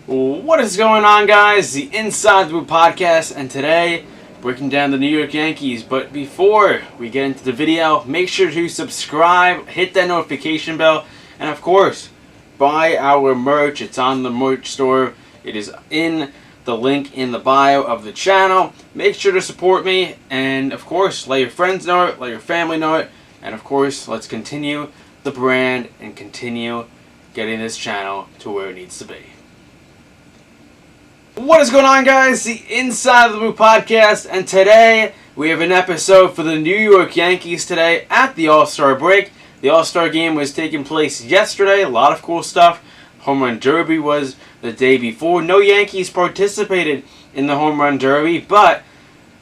What is going on, guys? The Inside the Boot podcast, and today breaking down the New York Yankees. But before we get into the video, make sure to subscribe, hit that notification bell, and of course, buy our merch. It's on the merch store. It is in the link in the bio of the channel. Make sure to support me, and of course, let your friends know it, let your family know it, and of course, let's continue the brand and continue getting this channel to where it needs to be. What is going on, guys? The Inside the Boot podcast, and today we have an episode for the New York Yankees today at the All-Star break. The All-Star game was taking place yesterday. A lot of cool stuff. Home Run Derby was the day before. No Yankees participated in the Home Run Derby, but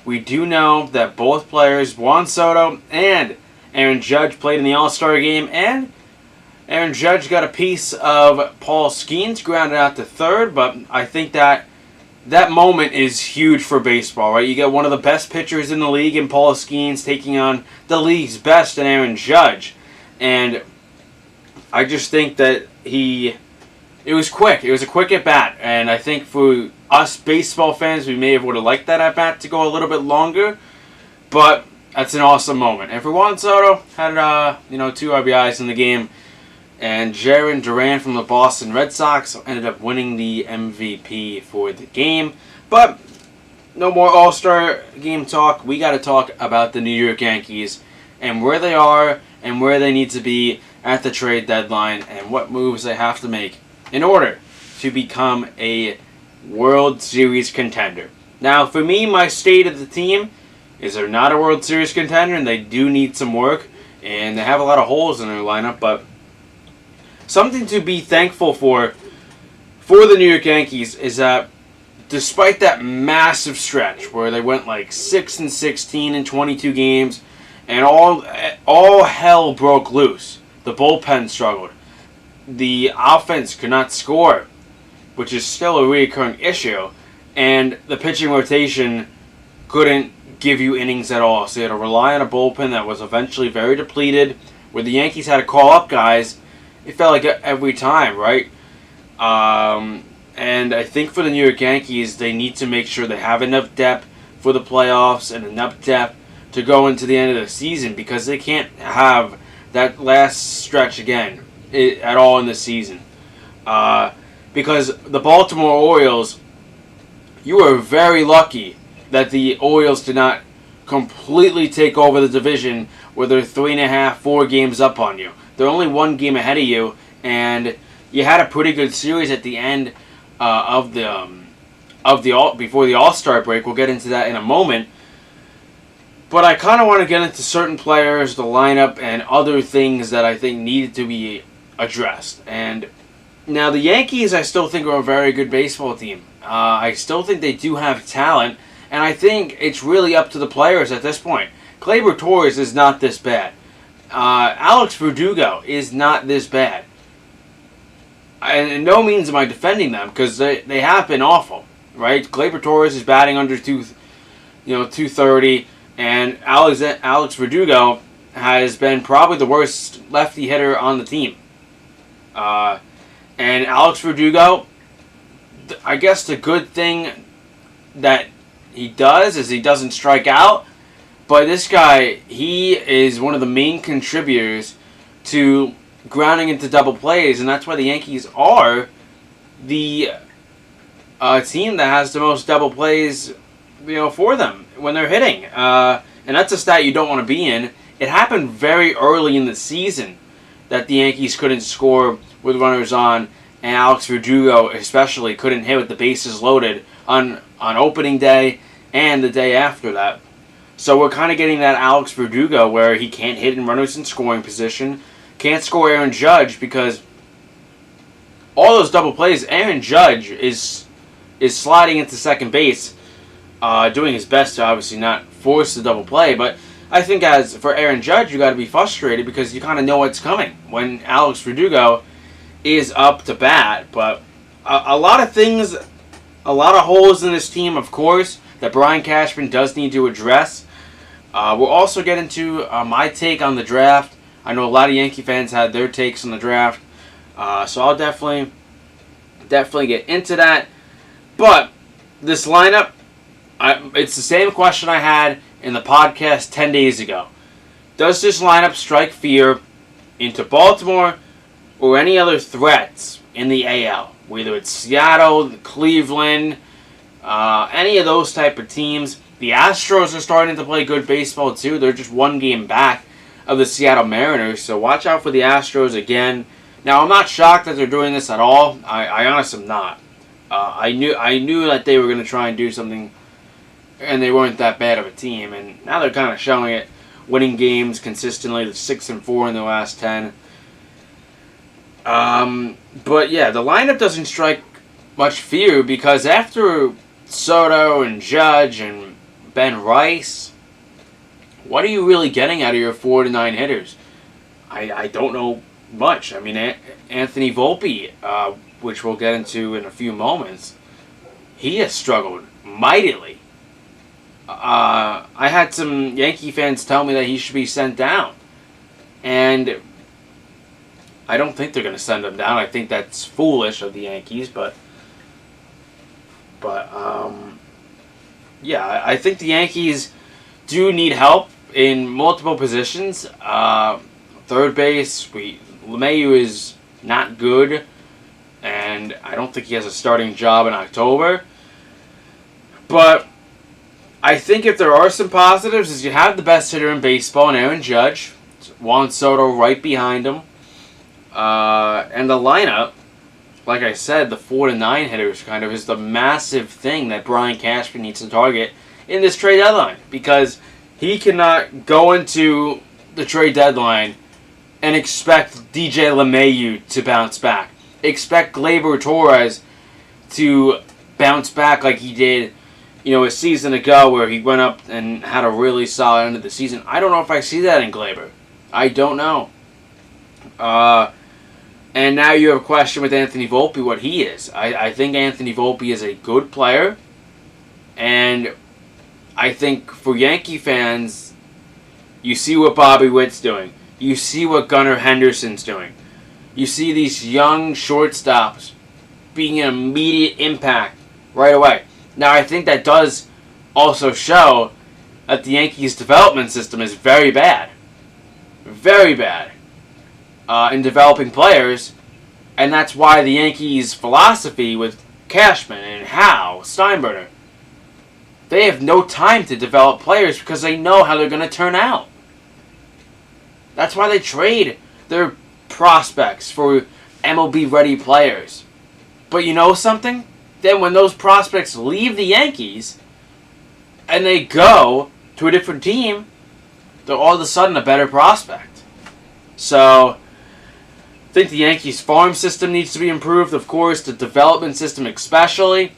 we do know that both players, Juan Soto and Aaron Judge, played in the All-Star game, and Aaron Judge got a piece of Paul Skeens, grounded out to third, but I think that moment is huge for baseball, right? You get one of the best pitchers in the league in Paul Skeens taking on the league's best in Aaron Judge. And I just think that it was quick. It was a quick at-bat. And I think for us baseball fans, we may have would have liked that at-bat to go a little bit longer. But that's an awesome moment. And for Juan Soto, had 2 RBIs in the game. And Jarren Duran from the Boston Red Sox ended up winning the MVP for the game. But no more All-Star game talk. We got to talk about the New York Yankees and where they are and where they need to be at the trade deadline and what moves they have to make in order to become a World Series contender. Now, for me, my state of the team is they're not a World Series contender, and they do need some work, and they have a lot of holes in their lineup, but something to be thankful for the New York Yankees is that despite that massive stretch where they went like 6-16 in 22 games and all hell broke loose, the bullpen struggled, the offense could not score, which is still a recurring issue, and the pitching rotation couldn't give you innings at all. So you had to rely on a bullpen that was eventually very depleted, where the Yankees had to call up guys. It felt like every time, right? And I think for the New York Yankees, they need to make sure they have enough depth for the playoffs and enough depth to go into the end of the season, because they can't have that last stretch again at all in the season. Because the Baltimore Orioles, you were very lucky that the Orioles did not completely take over the division where they're 3.5, 4 games up on you. They're only 1 game ahead of you, and you had a pretty good series at the end before the All-Star break. We'll get into that in a moment. But I kind of want to get into certain players, the lineup, and other things that I think needed to be addressed. And now the Yankees, I still think, are a very good baseball team. I still think they do have talent, and I think it's really up to the players at this point. Gleyber Torres is not this bad. Alex Verdugo is not this bad. And in no means am I defending them, because they have been awful, right? Gleyber Torres is batting under 230, and Alex Verdugo has been probably the worst lefty hitter on the team. And Alex Verdugo, I guess the good thing that he does is he doesn't strike out. But this guy, he is one of the main contributors to grounding into double plays, and that's why the Yankees are the team that has the most double plays, for them when they're hitting. And that's a stat you don't want to be in. It happened very early in the season that the Yankees couldn't score with runners on, and Alex Verdugo especially couldn't hit with the bases loaded on opening day and the day after that. So we're kind of getting that Alex Verdugo where he can't hit in runners in scoring position, can't score Aaron Judge, because all those double plays, Aaron Judge is sliding into second base, doing his best to obviously not force the double play. But I think as for Aaron Judge, you got to be frustrated because you kind of know what's coming when Alex Verdugo is up to bat. But a lot of things, a lot of holes in this team, of course, that Brian Cashman does need to address. We'll also get into my take on the draft. I know a lot of Yankee fans had their takes on the draft. So I'll definitely definitely get into that. But this lineup, it's the same question I had in the podcast 10 days ago. Does this lineup strike fear into Baltimore or any other threats in the AL? Whether it's Seattle, Cleveland, any of those type of teams. The Astros are starting to play good baseball too. They're just one game back of the Seattle Mariners, so watch out for the Astros again. Now, I'm not shocked that they're doing this at all. I honestly am not. I knew that they were going to try and do something, and they weren't that bad of a team, and now they're kind of showing it, winning games consistently. They're 6-4 in the last 10. But yeah, the lineup doesn't strike much fear because after Soto and Judge and Ben Rice, what are you really getting out of your 4 to 9 hitters? I don't know much. I mean, Anthony Volpe, which we'll get into in a few moments, he has struggled mightily. I had some Yankee fans tell me that he should be sent down, and I don't think they're going to send him down. I think that's foolish of the Yankees, but yeah, I think the Yankees do need help in multiple positions. Third base, LeMahieu is not good, and I don't think he has a starting job in October. But I think if there are some positives, is you have the best hitter in baseball, in Aaron Judge, Juan Soto right behind him, and the lineup. Like I said, the 4 to 9 hitters kind of is the massive thing that Brian Cashman needs to target in this trade deadline, because he cannot go into the trade deadline and expect DJ LeMahieu to bounce back. Expect Gleyber Torres to bounce back like he did, a season ago where he went up and had a really solid end of the season. I don't know if I see that in Gleyber. I don't know. And now you have a question with Anthony Volpe, what he is. I think Anthony Volpe is a good player. And I think for Yankee fans, you see what Bobby Witt's doing. You see what Gunnar Henderson's doing. You see these young shortstops being an immediate impact right away. Now, I think that does also show that the Yankees' development system is very bad. Very bad. In developing players, and that's why the Yankees' philosophy with Cashman and Howe, Steinbrenner, they have no time to develop players because they know how they're going to turn out. That's why they trade their prospects for MLB-ready players. But you know something? Then when those prospects leave the Yankees and they go to a different team, they're all of a sudden a better prospect. So I think the Yankees' farm system needs to be improved, of course, the development system especially,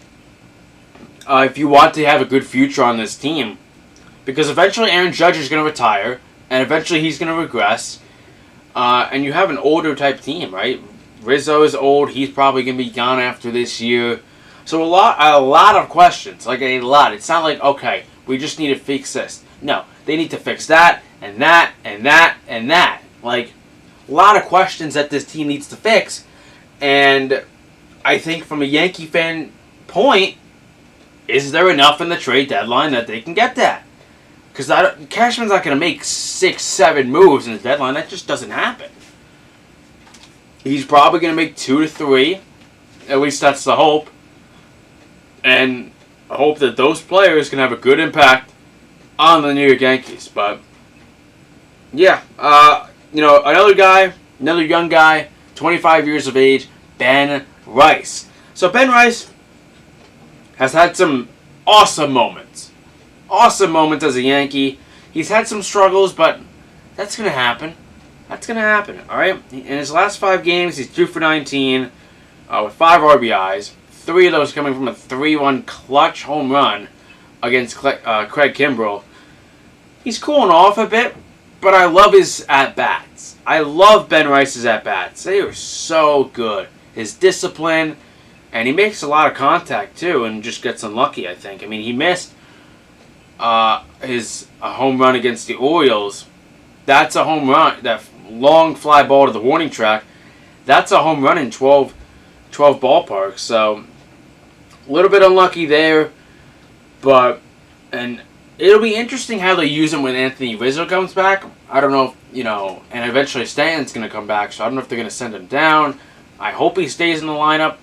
if you want to have a good future on this team. Because eventually Aaron Judge is going to retire, and eventually he's going to regress, and you have an older type team, right? Rizzo is old, he's probably going to be gone after this year. So a lot of questions, like a lot. It's not like, okay, we just need to fix this. No, they need to fix that, and that, and that, and that. Like, a lot of questions that this team needs to fix, and I think from a Yankee fan point, is there enough in the trade deadline that they can get that? Because Cashman's not going to make 6-7 moves in the deadline. That just doesn't happen. He's probably going to make 2 to 3. At least that's the hope. And I hope that those players can have a good impact on the New York Yankees. But yeah, another young guy, 25 years of age, Ben Rice. So Ben Rice has had some awesome moments. Awesome moments as a Yankee. He's had some struggles, but that's going to happen. That's going to happen, all right? In his last 5 games, he's 2 for 19 with 5 RBIs. 3 of those coming from a 3-1 clutch home run against Craig Kimbrell. He's cooling off a bit, but I love his at-bats. I love Ben Rice's at-bats. They are so good. His discipline, and he makes a lot of contact, too, and just gets unlucky, I think. I mean, he missed his home run against the Orioles. That's a home run. That long fly ball to the warning track, that's a home run in 12 12 ballparks. So a little bit unlucky there, and it'll be interesting how they use him when Anthony Rizzo comes back. I don't know if, and eventually Stanton's going to come back, so I don't know if they're going to send him down. I hope he stays in the lineup.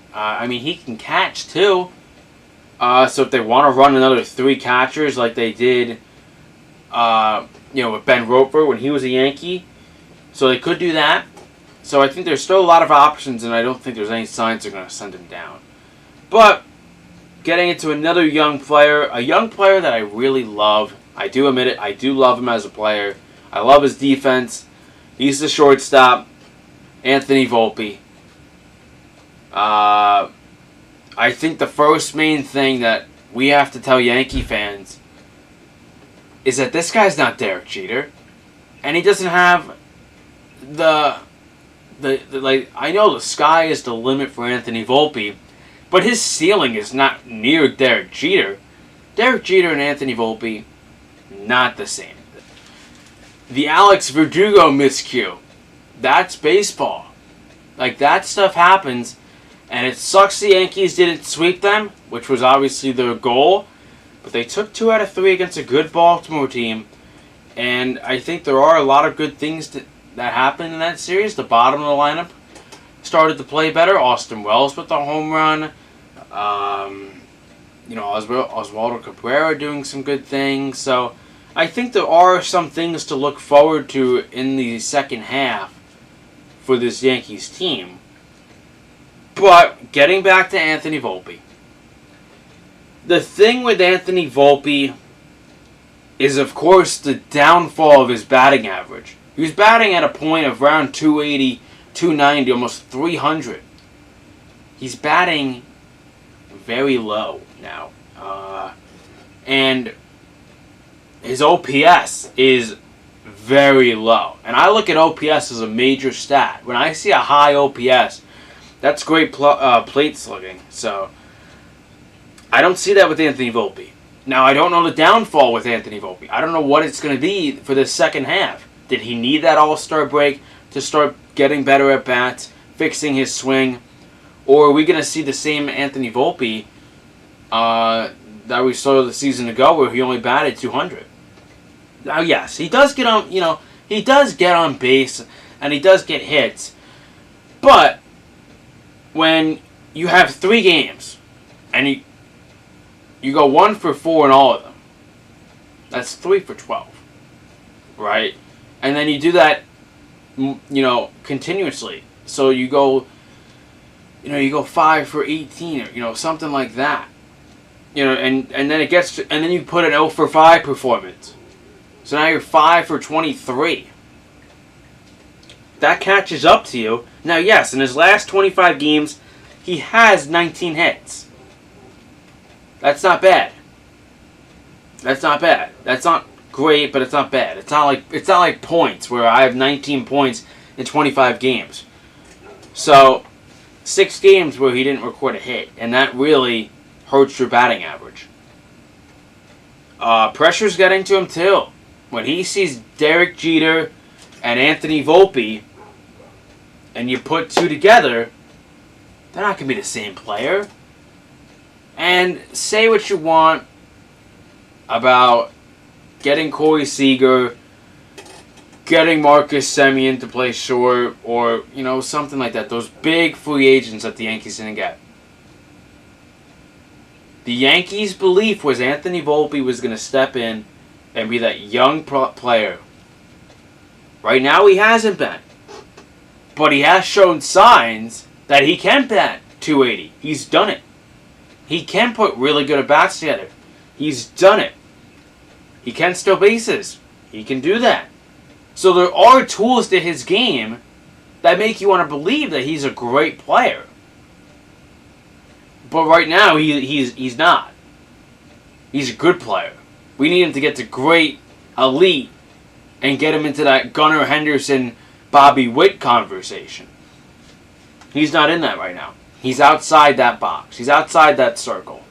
He can catch too. So if they want to run another 3 catchers like they did, with Ben Roper when he was a Yankee, so they could do that. So I think there's still a lot of options, and I don't think there's any signs they're going to send him down. But getting into another young player, a young player that I really love. I do admit it. I do love him as a player. I love his defense. He's the shortstop, Anthony Volpe. I think the first main thing that we have to tell Yankee fans is that this guy's not Derek Jeter, and he doesn't have the I know the sky is the limit for Anthony Volpe, but his ceiling is not near Derek Jeter. Derek Jeter and Anthony Volpe, not the same. The Alex Verdugo miscue, that's baseball. That stuff happens, and it sucks the Yankees didn't sweep them, which was obviously their goal, but they took 2 out of 3 against a good Baltimore team, and I think there are a lot of good things that happened in that series. The bottom of the lineup started to play better. Austin Wells with the home run. Oswaldo Cabrera doing some good things. So I think there are some things to look forward to in the second half for this Yankees team. But getting back to Anthony Volpe. The thing with Anthony Volpe is, of course, the downfall of his batting average. He was batting at a point of around 280, 290, almost 300. He's batting very low now. And his OPS is very low. And I look at OPS as a major stat. When I see a high OPS, that's great plate slugging. So I don't see that with Anthony Volpe. Now, I don't know the downfall with Anthony Volpe. I don't know what it's going to be for the second half. Did he need that Allstar break to start getting better at bats, fixing his swing? Or are we going to see the same Anthony Volpe that we saw the season ago where he only batted 200? Now, yes, he does get on, he does get on base and he does get hits. But when you have 3 games and you go 1 for 4 in all of them, that's 3 for 12, right? And then you do that, continuously. So you go 5 for 18, or something like that. And then it gets and then you put an 0 for 5 performance. So now you're 5 for 23. That catches up to you. Now, yes, in his last 25 games, he has 19 hits. That's not bad. That's not great, but it's not bad. It's not like points where I have 19 points in 25 games. So 6 games where he didn't record a hit, and that really hurts your batting average. Pressure's getting to him too. When he sees Derek Jeter and Anthony Volpe, and you put 2 together, they're not going to be the same player. And say what you want about getting Corey Seager, getting Marcus Semien to play short, or, something like that. Those big free agents that the Yankees didn't get. The Yankees' belief was Anthony Volpe was going to step in and be that young player. Right now he hasn't been. But he has shown signs that he can bat 280. He's done it. He can put really good at-bats together. He's done it. He can steal bases. He can do that. So there are tools to his game that make you want to believe that he's a great player. But right now, he's not. He's a good player. We need him to get to great, elite, and get him into that Gunnar Henderson, Bobby Witt conversation. He's not in that right now. He's outside that box. He's outside that circle.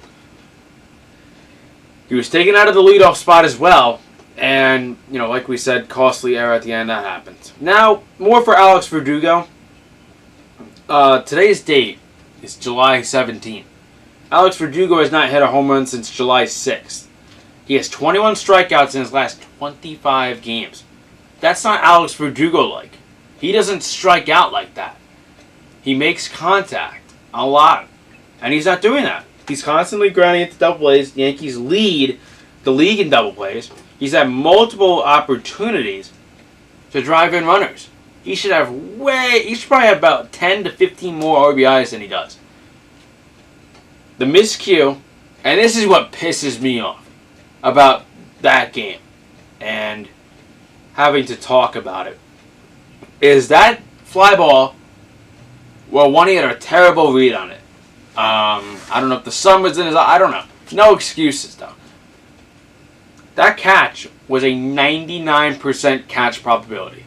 He was taken out of the leadoff spot as well. And, like we said, costly error at the end. That happened. Now, more for Alex Verdugo. Today's date is July 17th. Alex Verdugo has not hit a home run since July 6th. He has 21 strikeouts in his last 25 games. That's not Alex Verdugo-like. He doesn't strike out like that. He makes contact a lot. And he's not doing that. He's constantly grounding into double plays. The Yankees lead the league in double plays. He's had multiple opportunities to drive in runners. He should probably have about 10 to 15 more RBIs than he does. The miscue, and this is what pisses me off about that game and having to talk about it, is that fly ball, well, one, he had a terrible read on it. I don't know if the sun was in his eye. I don't know. No excuses, though. That catch was a 99% catch probability.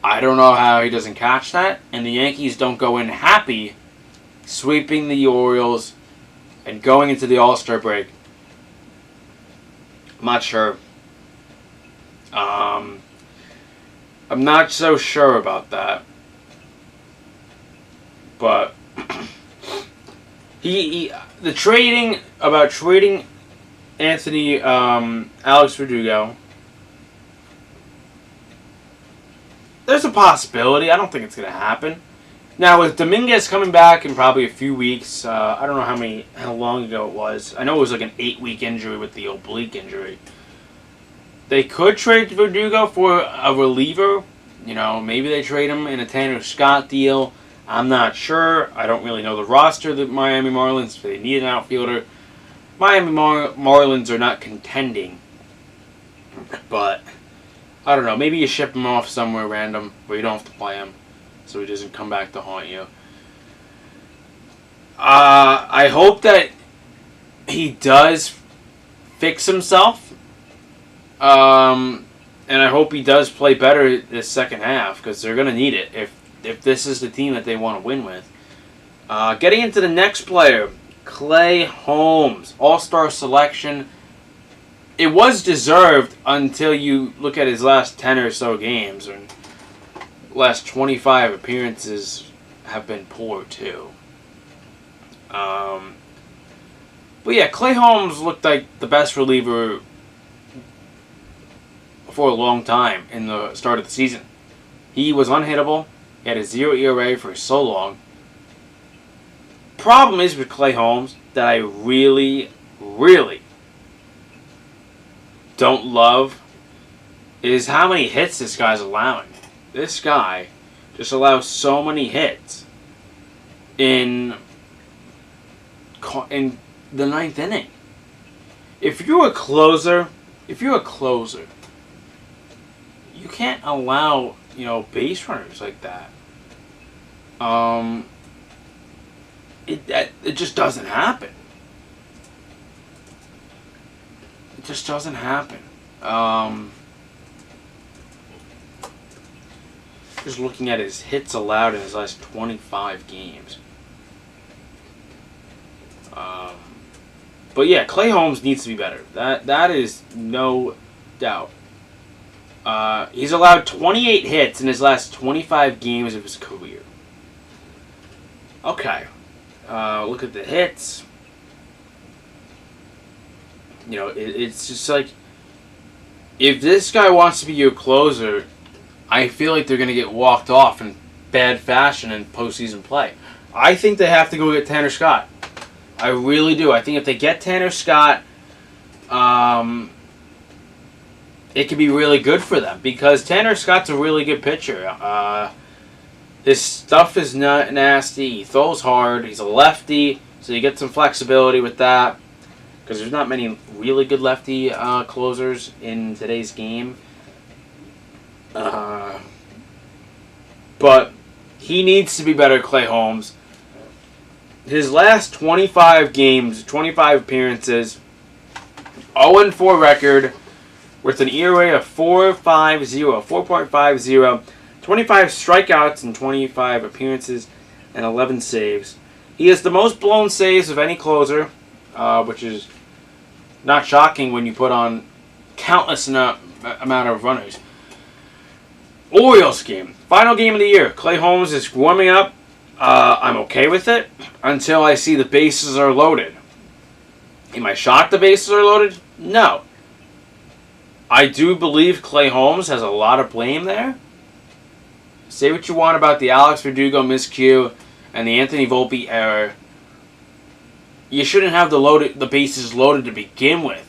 I don't know how he doesn't catch that, and the Yankees don't go in happy, sweeping the Orioles and going into the Allstar break. I'm not sure. I'm not so sure about that. But trading Anthony Alex Verdugo, there's a possibility. I don't think it's going to happen. Now, with Dominguez coming back in probably a few weeks, I don't know how long ago it was. I know it was like an 8-week injury with the oblique injury. They could trade Verdugo for a reliever. You know, maybe they trade him in a Tanner Scott deal. I'm not sure. I don't really know the roster of the Miami Marlins. If they need an outfielder. Miami Marlins are not contending. But, I don't know. Maybe you ship him off somewhere random where you don't have to play him, so he doesn't come back to haunt you. I hope that he does fix himself. And I hope he does play better this second half, because they're going to need it if this is the team that they want to win with. Getting into the next player, Clay Holmes, All-Star selection. It was deserved until you look at his last 10 or so games, and last 25 appearances have been poor too. But yeah, Clay Holmes looked like the best reliever for a long time in the start of the season. He was unhittable. He had a 0 ERA for so long. Problem is with Clay Holmes that I really, really don't love is how many hits this guy's allowing. This guy just allows so many hits in the ninth inning. If you're a closer, you can't allow, base runners like that. It just doesn't happen. It just doesn't happen. Just looking at his hits allowed in his last 25 games. But yeah, Clay Holmes needs to be better. That is no doubt. He's allowed 28 hits in his last 25 games of his career. Okay. Look at the hits. It's just like, if this guy wants to be your closer, I feel like they're going to get walked off in bad fashion in postseason play. I think they have to go get Tanner Scott. I really do. I think if they get Tanner Scott, it could be really good for them, because Tanner Scott's a really good pitcher. His stuff is not nasty. He throws hard. He's a lefty, so you get some flexibility with that, because there's not many really good lefty closers in today's game. But he needs to be better, Clay Holmes. His last 25 games, 25 appearances, 0-4 record, with an ERA of 4.50, 25 strikeouts in 25 appearances, and 11 saves. He has the most blown saves of any closer, which is not shocking when you put on countless amount of runners. Orioles game. Final game of the year. Clay Holmes is warming up. I'm okay with it until I see the bases are loaded. Am I shocked the bases are loaded? No. I do believe Clay Holmes has a lot of blame there. Say what you want about the Alex Verdugo miscue and the Anthony Volpe error. You shouldn't have the bases loaded to begin with.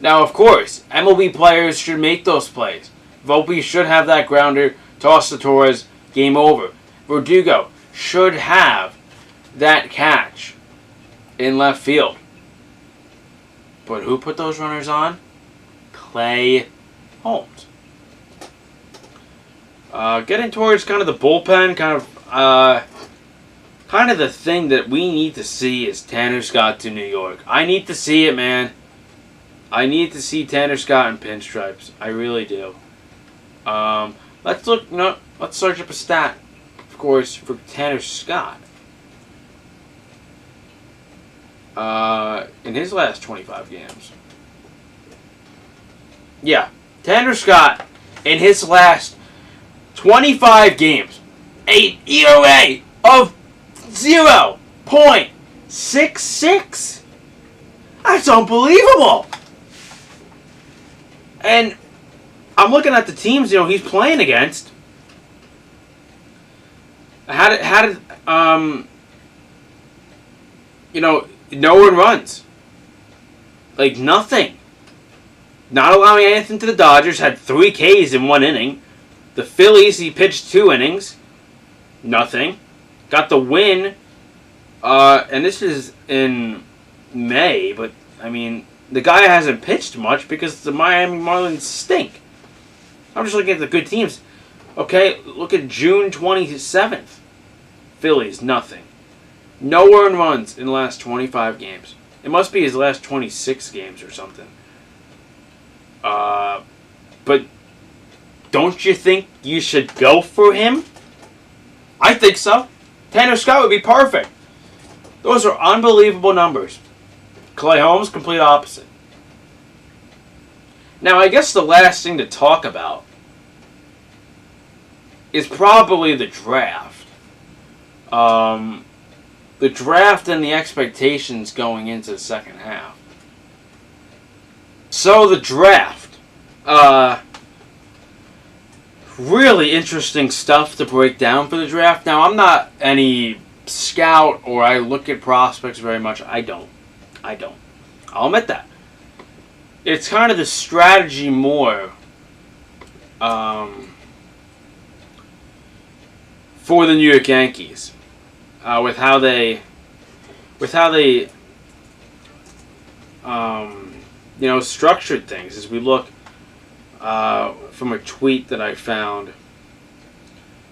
Now, of course, MLB players should make those plays. Volpe should have that grounder, toss to Torres, game over. Verdugo should have that catch in left field. But who put those runners on? Clay Holmes. Getting towards kind of the bullpen, kind of the thing that we need to see is Tanner Scott to New York. I need to see it, man. I need to see Tanner Scott in pinstripes. I really do. Let's look. Let's search up a stat, of course, for Tanner Scott. In his last 25 games. Yeah, Tanner Scott in his last 25 games, an ERA of 0.66. That's unbelievable. And I'm looking at the teams, he's playing against. No one runs. Like, nothing. Not allowing anything to the Dodgers, had 3 Ks in 1 inning. The Phillies, he pitched 2 innings. Nothing. Got the win. And this is in May, but, the guy hasn't pitched much because the Miami Marlins stink. I'm just looking at the good teams. Okay, look at June 27th. Phillies, nothing. No earned runs in the last 25 games. It must be his last 26 games or something. But don't you think you should go for him? I think so. Tanner Scott would be perfect. Those are unbelievable numbers. Clay Holmes, complete opposite. Now, I guess the last thing to talk about is probably the draft. The draft and the expectations going into the second half. So, the draft. Really interesting stuff to break down for the draft. Now, I'm not any scout or I look at prospects very much. I don't. I'll admit that. It's kind of the strategy more for the New York Yankees with how they structured things. As we look from a tweet that I found.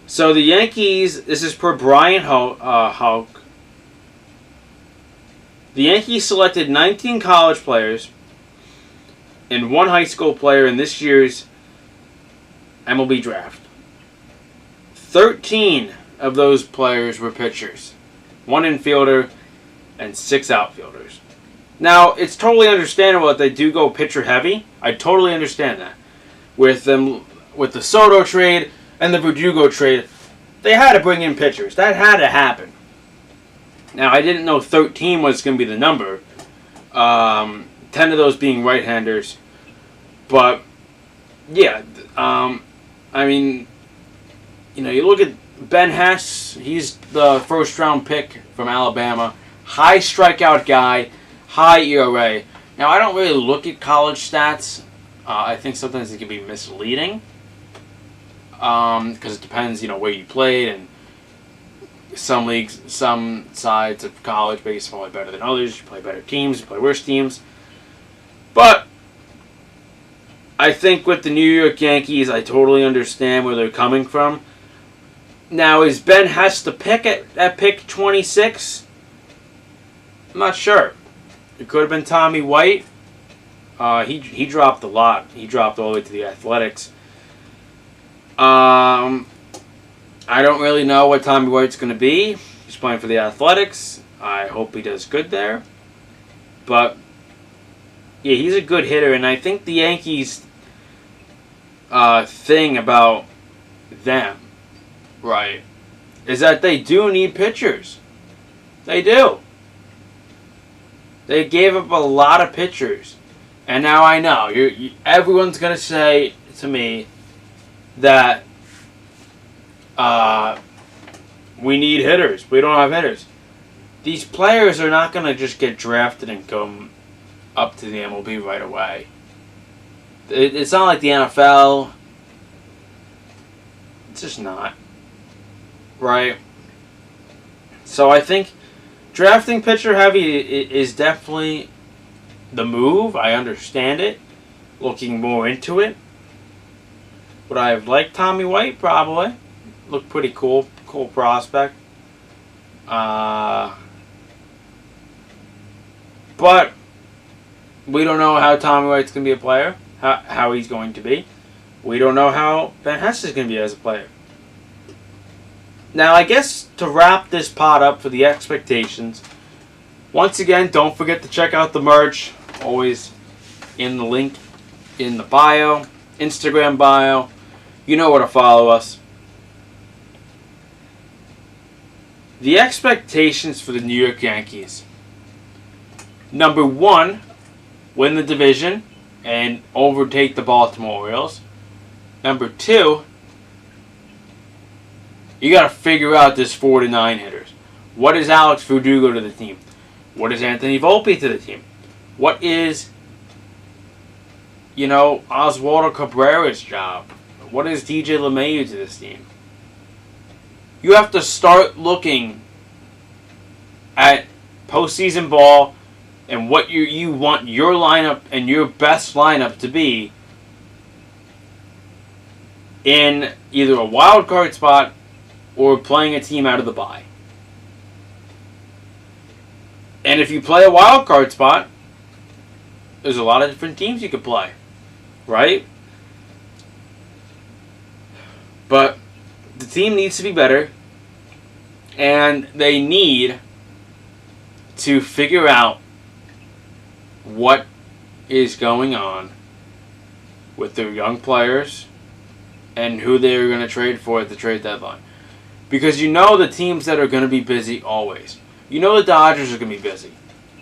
So the Yankees, this is per Brian Hulk. The Yankees selected 19 college players and 1 high school player in this year's MLB draft. 13 of those players were pitchers, 1 infielder, and 6 outfielders. Now, it's totally understandable that they do go pitcher heavy. I totally understand that. With the Soto trade and the Verdugo trade, they had to bring in pitchers. That had to happen. Now, I didn't know 13 was going to be the number. 10 of those being right-handers. But, yeah. You look at Ben Hess. He's the first-round pick from Alabama. High strikeout guy. High ERA. Now, I don't really look at college stats. I think sometimes it can be misleading. Because it depends, where you played, and some leagues, some sides of college baseball are better than others. You play better teams, you play worse teams. But I think with the New York Yankees, I totally understand where they're coming from. Now, is Ben Hess the pick at pick 26? I'm not sure. It could have been Tommy White. He dropped a lot. He dropped all the way to the Athletics. I don't really know what Tommy White's going to be. He's playing for the Athletics. I hope he does good there. But, yeah, he's a good hitter. And I think the Yankees, thing about them, right, is that they do need pitchers. They do. They gave up a lot of pitchers. And now I know, everyone's going to say to me that we need hitters. We don't have hitters. These players are not going to just get drafted and come up to the MLB right away. It's not like the NFL. It's just not. Right? So I think drafting pitcher heavy is definitely the move. I understand it. Looking more into it. Would I have liked Tommy White? Probably. Looked pretty cool. Cool prospect. But we don't know how Tommy White's going to be a player. How he's going to be. We don't know how Ben Hess is going to be as a player. Now, I guess to wrap this pod up for the expectations, once again, don't forget to check out the merch. Always in the link in the bio, Instagram bio. You know where to follow us. The expectations for the New York Yankees. Number 1, win the division and overtake the Baltimore Orioles. Number 2, you got to figure out this 4 to 9 hitters. What is Alex Verdugo to the team? What is Anthony Volpe to the team? What is, Oswaldo Cabrera's job? What is DJ LeMahieu to this team? You have to start looking at postseason ball and what you want your lineup and your best lineup to be in either a wild card spot or playing a team out of the bye. And if you play a wild card spot, there's a lot of different teams you could play, right? But the team needs to be better, and they need to figure out what is going on with their young players and who they're going to trade for at the trade deadline. Because the teams that are going to be busy always. The Dodgers are going to be busy.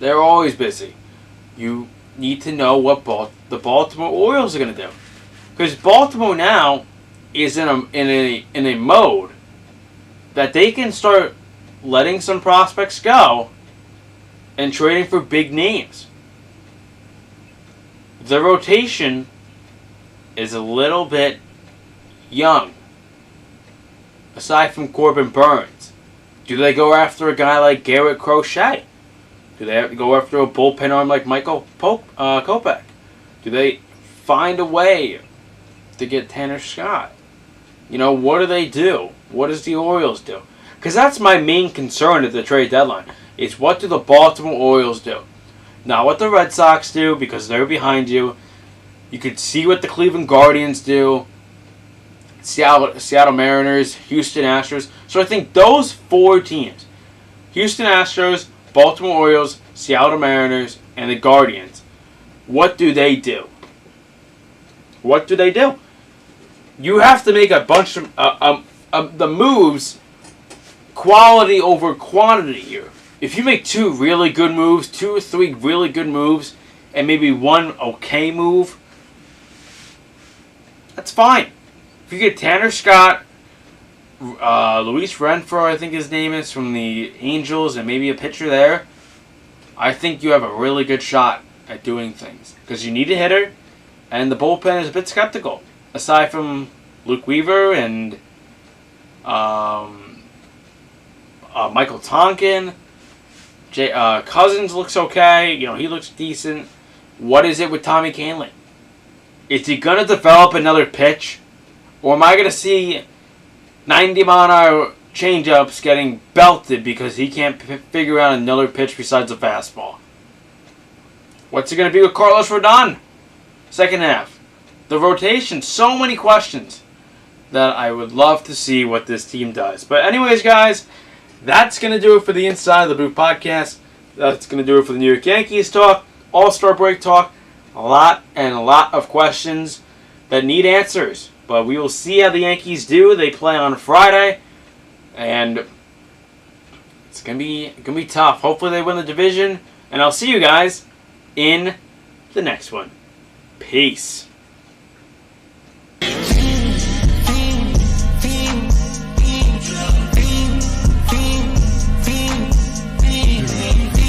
They're always busy. You need to know what the Baltimore Orioles are going to do. Because Baltimore now is in a mode that they can start letting some prospects go and trading for big names. The rotation is a little bit young. Aside from Corbin Burns, do they go after a guy like Garrett Crochet? Do they have to go after a bullpen arm like Michael Kopech? Do they find a way to get Tanner Scott? What do they do? What does the Orioles do? Because that's my main concern at the trade deadline. Is what do the Baltimore Orioles do? Not what the Red Sox do, because they're behind you. You could see what the Cleveland Guardians do. Seattle Mariners, Houston Astros. So I think those 4 teams, Houston Astros, Baltimore Orioles, Seattle Mariners, and the Guardians, what do they do? What do they do? You have to make a bunch of the moves, quality over quantity here. If you make 2 really good moves, 2 or 3 really good moves, and maybe 1 okay move, that's fine. If you get Tanner Scott, Luis Renfroe, I think his name is, from the Angels, and maybe a pitcher there, I think you have a really good shot at doing things. Because you need a hitter, and the bullpen is a bit skeptical. Aside from Luke Weaver and Michael Tonkin, Cousins looks okay. He looks decent. What is it with Tommy Kahnle? Is he going to develop another pitch? Or am I going to see 90-mile-an-hour changeups getting belted because he can't figure out another pitch besides a fastball? What's it going to be with Carlos Rodon? Second half. The rotation. So many questions that I would love to see what this team does. But anyways, guys, that's going to do it for the Inside of the Booth podcast. That's going to do it for the New York Yankees talk. All-Star break talk. A lot of questions. that need answers. But we will see how the Yankees do. They play on Friday, and it's gonna be tough. Hopefully they win the division, and I'll see you guys in the next one. Peace.